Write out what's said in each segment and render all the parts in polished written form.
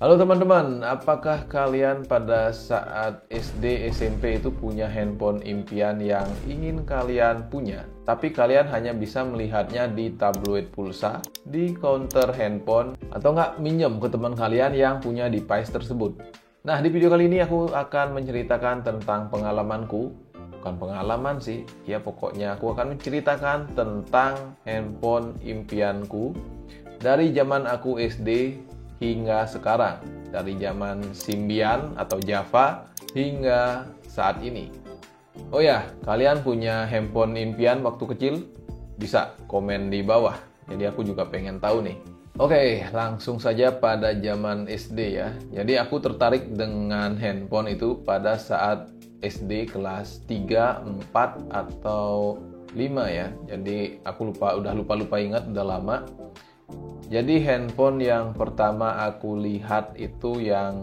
Halo teman-teman, apakah kalian pada saat SD, SMP itu punya handphone impian yang ingin kalian punya, tapi kalian hanya bisa melihatnya di tabloid pulsa, di counter handphone, atau nggak minjem ke teman kalian yang punya device tersebut? Nah, di video kali ini aku akan menceritakan tentang pengalamanku. Bukan pengalaman sih, ya pokoknya aku akan menceritakan tentang handphone impianku dari zaman aku SD hingga sekarang, dari zaman Symbian atau Java hingga saat ini. Oh ya, kalian punya handphone impian waktu kecil? Bisa komen di bawah. Jadi aku juga pengen tahu nih. Oke, langsung saja pada zaman SD ya. Jadi aku tertarik dengan handphone itu pada saat SD kelas 3, 4 atau 5 ya. Jadi aku udah lupa ingat, udah lama. Jadi handphone yang pertama aku lihat itu yang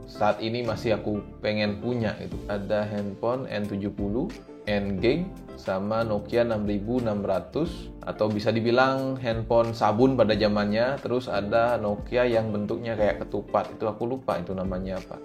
saat ini masih aku pengen punya itu. Ada handphone N70, N-Gage, sama Nokia 6600 atau bisa dibilang handphone sabun pada zamannya. Terus ada Nokia yang bentuknya kayak ketupat, itu aku lupa itu namanya apa.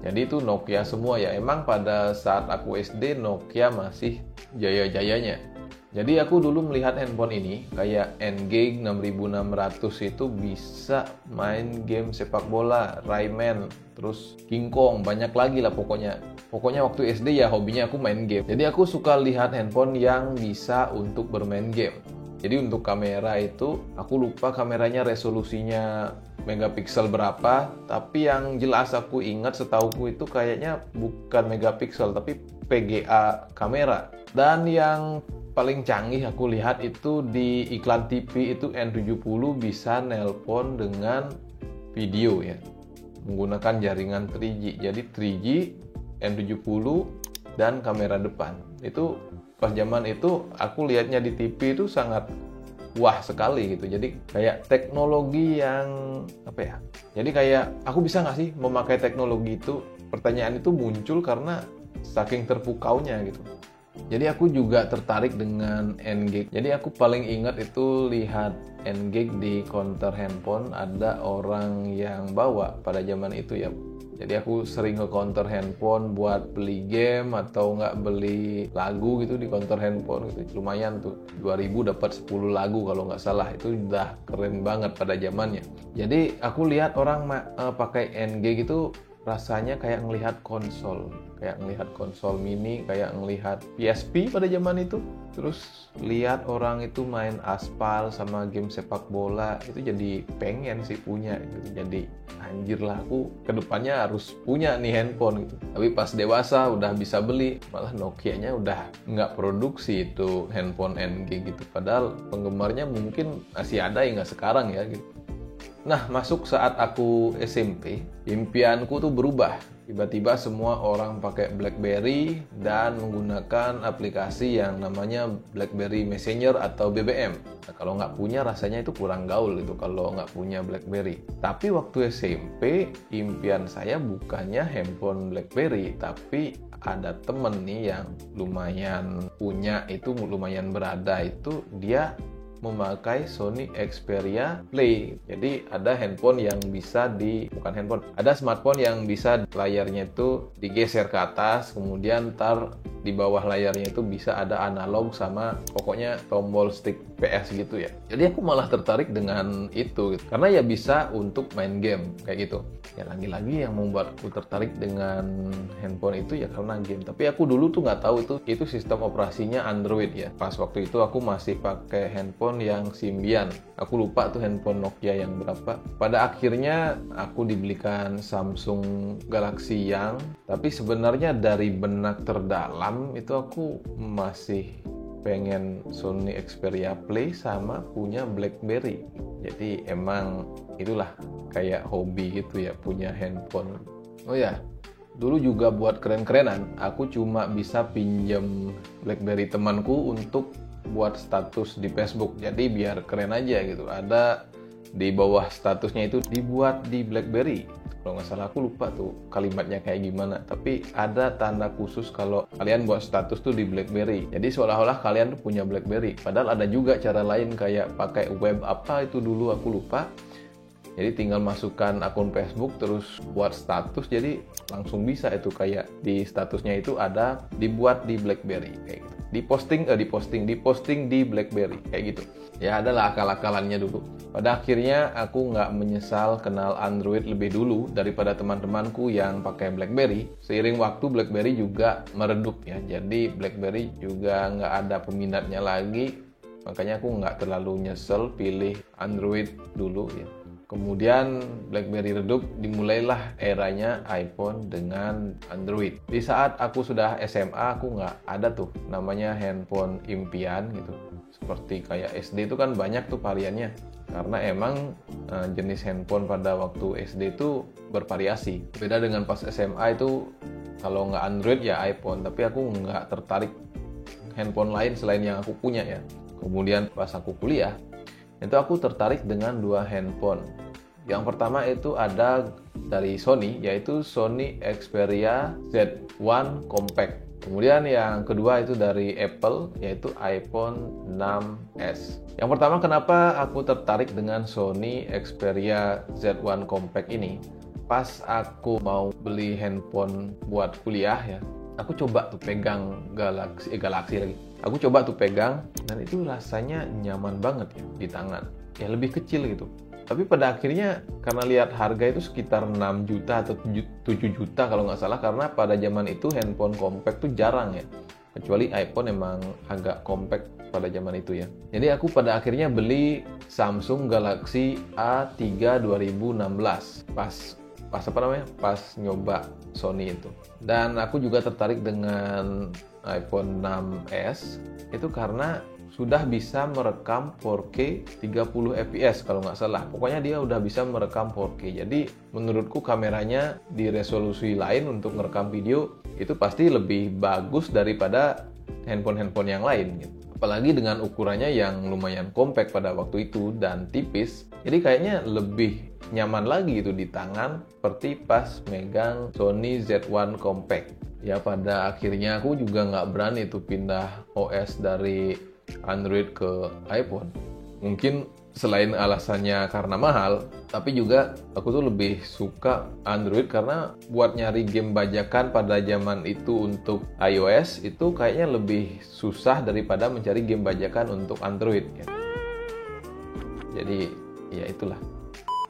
Jadi itu Nokia semua ya. Emang pada saat aku SD Nokia masih jaya-jayanya. Jadi aku dulu melihat handphone ini kayak N-Gage 6600 itu bisa main game sepak bola, Rayman, terus King Kong, banyak lagi lah pokoknya. Pokoknya waktu SD ya hobinya aku main game. Jadi aku suka lihat handphone yang bisa untuk bermain game. Jadi untuk kamera itu aku lupa kameranya resolusinya megapiksel berapa, tapi yang jelas aku ingat setauku itu kayaknya bukan megapiksel tapi PGA kamera. Dan yang paling canggih aku lihat itu di iklan TV itu N70 bisa nelpon dengan video ya, menggunakan jaringan 3G. Jadi 3G, N70 dan kamera depan. Itu pas zaman itu aku lihatnya di TV itu sangat wah sekali gitu. Jadi kayak teknologi yang apa ya? Jadi kayak aku bisa nggak sih memakai teknologi itu? Pertanyaan itu muncul karena saking terpukaunya gitu. Jadi aku juga tertarik dengan N-Gage. Jadi aku paling ingat itu lihat N-Gage di counter handphone, ada orang yang bawa pada zaman itu ya. Jadi aku sering ke counter handphone buat beli game atau nggak beli lagu gitu di counter handphone gitu. Lumayan tuh, 2000 dapat 10 lagu kalau nggak salah. Itu udah keren banget pada zamannya. Jadi aku lihat orang pakai N-Gage itu rasanya kayak ngelihat konsol mini, kayak ngelihat PSP pada zaman itu. Terus lihat orang itu main aspal sama game sepak bola, itu jadi pengen sih punya gitu. Jadi anjir lah, aku kedepannya harus punya nih handphone gitu. Tapi pas dewasa udah bisa beli, malah Nokia-nya udah nggak produksi itu handphone NG gitu. Padahal penggemarnya mungkin masih ada yang nggak sekarang ya gitu. Nah, masuk saat aku SMP, impianku tuh berubah. Tiba-tiba semua orang pakai BlackBerry dan menggunakan aplikasi yang namanya BlackBerry Messenger atau BBM. Nah, kalau nggak punya rasanya itu kurang gaul gitu kalau nggak punya BlackBerry. Tapi waktu SMP, impian saya bukannya handphone BlackBerry, tapi ada temen nih yang lumayan punya itu, lumayan berada itu, dia memakai Sony Xperia Play. Jadi ada handphone yang bisa ada smartphone yang bisa layarnya itu digeser ke atas, kemudian di bawah layarnya itu bisa ada analog sama pokoknya tombol stick PS gitu ya. Jadi aku malah tertarik dengan itu gitu. Karena ya bisa untuk main game kayak gitu. Ya lagi-lagi yang membuatku tertarik dengan handphone itu ya karena game. Tapi aku dulu tuh nggak tahu itu sistem operasinya Android ya. Pas waktu itu aku masih pakai handphone yang Symbian. Aku lupa tuh handphone Nokia yang berapa. Pada akhirnya aku dibelikan Samsung Galaxy Young. Tapi sebenarnya dari benak terdalam itu aku masih pengen Sony Xperia Play sama punya BlackBerry. Jadi emang itulah kayak hobi gitu ya, punya handphone. Oh ya, dulu juga buat keren-kerenan, aku cuma bisa pinjam BlackBerry temanku untuk buat status di Facebook. Jadi biar keren aja gitu. Ada di bawah statusnya itu dibuat di BlackBerry. Kalau nggak salah aku lupa tuh kalimatnya kayak gimana. Tapi ada tanda khusus kalau kalian buat status tuh di BlackBerry. Jadi seolah-olah kalian tuh punya BlackBerry. Padahal ada juga cara lain kayak pakai web apa itu dulu aku lupa. Jadi tinggal masukkan akun Facebook terus buat status, jadi langsung bisa itu kayak di statusnya itu ada dibuat di BlackBerry kayak gitu. Diposting di BlackBerry kayak gitu. Ya adalah akal-akalannya dulu. Pada akhirnya aku nggak menyesal kenal Android lebih dulu daripada teman-temanku yang pakai BlackBerry. Seiring waktu BlackBerry juga meredup ya. Jadi BlackBerry juga nggak ada peminatnya lagi. Makanya aku nggak terlalu nyesel pilih Android dulu ya. Kemudian BlackBerry redup, dimulailah eranya iPhone dengan Android. Di saat aku sudah SMA, aku nggak ada tuh namanya handphone impian gitu. Seperti kayak SD itu kan banyak tuh variannya. Karena emang jenis handphone pada waktu SD itu bervariasi. Beda dengan pas SMA itu, kalau nggak Android ya iPhone. Tapi aku nggak tertarik handphone lain selain yang aku punya ya. Kemudian pas aku kuliah, itu aku tertarik dengan dua handphone. Yang pertama itu ada dari Sony, yaitu Sony Xperia Z1 Compact. Kemudian yang kedua itu dari Apple, yaitu iPhone 6s. Yang pertama, kenapa aku tertarik dengan Sony Xperia Z1 Compact ini? Pas aku mau beli handphone buat kuliah ya, aku coba tuh pegang Galaxy lagi. Aku coba tuh pegang, dan itu rasanya nyaman banget ya di tangan. Ya lebih kecil gitu. Tapi pada akhirnya karena lihat harga itu sekitar 6 juta atau 7 juta kalau nggak salah, karena pada zaman itu handphone compact tuh jarang ya. Kecuali iPhone emang agak compact pada zaman itu ya. Jadi aku pada akhirnya beli Samsung Galaxy A3 2016 pas nyoba Sony itu. Dan aku juga tertarik dengan iPhone 6s itu karena sudah bisa merekam 4K 30 fps kalau nggak salah. Pokoknya dia udah bisa merekam 4K. Jadi menurutku kameranya di resolusi lain untuk merekam video itu pasti lebih bagus daripada handphone-handphone yang lain gitu. Apalagi dengan ukurannya yang lumayan compact pada waktu itu dan tipis. Jadi kayaknya lebih nyaman lagi itu di tangan seperti pas megang Sony Z1 Compact. Ya pada akhirnya aku juga nggak berani tuh pindah OS dari Android ke iPhone. Mungkin selain alasannya karena mahal, tapi juga aku tuh lebih suka Android karena buat nyari game bajakan pada zaman itu untuk iOS itu kayaknya lebih susah daripada mencari game bajakan untuk Android ya. Jadi ya itulah.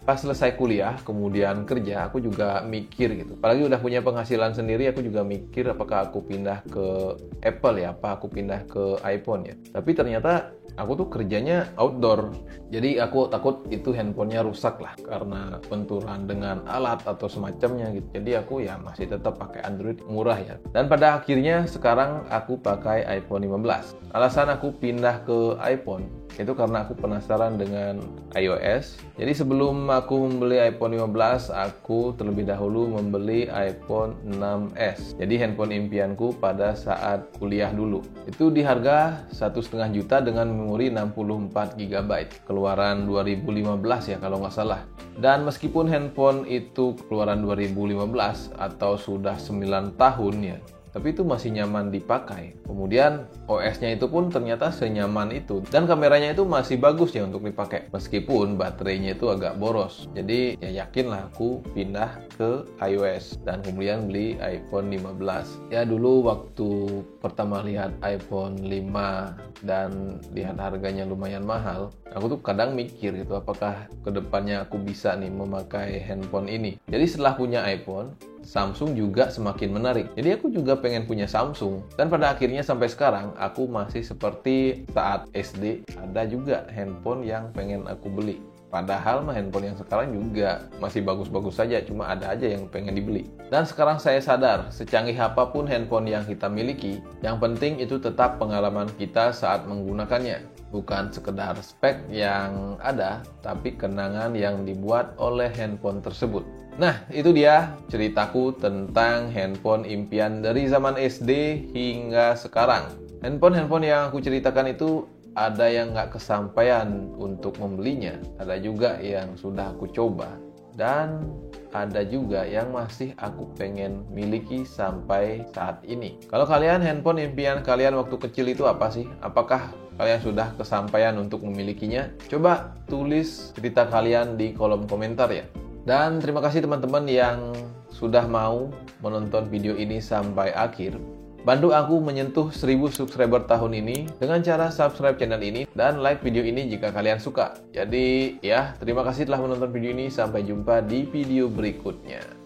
Pas selesai kuliah, kemudian kerja, aku juga mikir gitu. Apalagi udah punya penghasilan sendiri, aku juga mikir apakah aku pindah ke Apple ya, apa aku pindah ke iPhone ya. Tapi ternyata aku tuh kerjanya outdoor. Jadi aku takut itu handphonenya rusak lah karena benturan dengan alat atau semacamnya gitu. Jadi aku ya masih tetap pakai Android murah ya. Dan pada akhirnya sekarang aku pakai iPhone 15. Alasan aku pindah ke iPhone itu karena aku penasaran dengan iOS. Jadi sebelum aku membeli iPhone 15, aku terlebih dahulu membeli iPhone 6s. Jadi handphone impianku pada saat kuliah dulu. Itu di harga 1,5 juta dengan memori 64 GB. Keluaran 2015 ya kalau nggak salah. Dan meskipun handphone itu keluaran 2015 atau sudah 9 tahun ya, tapi itu masih nyaman dipakai. Kemudian OS-nya itu pun ternyata senyaman itu. Dan kameranya itu masih bagus ya untuk dipakai. Meskipun baterainya itu agak boros. Jadi ya yakinlah aku pindah ke iOS. Dan kemudian beli iPhone 15. Ya dulu waktu pertama lihat iPhone 5 dan lihat harganya lumayan mahal, aku tuh kadang mikir gitu, apakah kedepannya aku bisa nih memakai handphone ini. Jadi setelah punya iPhone, Samsung juga semakin menarik. Jadi aku juga pengen punya Samsung. Dan pada akhirnya sampai sekarang aku masih seperti saat SD, ada juga handphone yang pengen aku beli. Padahal handphone yang sekarang juga masih bagus-bagus saja, cuma ada aja yang pengen dibeli. Dan sekarang saya sadar, secanggih apapun handphone yang kita miliki, yang penting itu tetap pengalaman kita saat menggunakannya. Bukan sekedar spek yang ada, tapi kenangan yang dibuat oleh handphone tersebut. Nah, itu dia ceritaku tentang handphone impian dari zaman SD hingga sekarang. Handphone-handphone yang aku ceritakan itu ada yang nggak kesampaian untuk membelinya, ada juga yang sudah aku coba, dan ada juga yang masih aku pengen miliki sampai saat ini. Kalau kalian, handphone impian kalian waktu kecil itu apa sih? Apakah kalian sudah kesampaian untuk memilikinya? Coba tulis cerita kalian di kolom komentar ya. Dan terima kasih teman-teman yang sudah mau menonton video ini sampai akhir. Bantu aku menyentuh 1000 subscriber tahun ini dengan cara subscribe channel ini dan like video ini jika kalian suka. Jadi ya, terima kasih telah menonton video ini. Sampai jumpa di video berikutnya.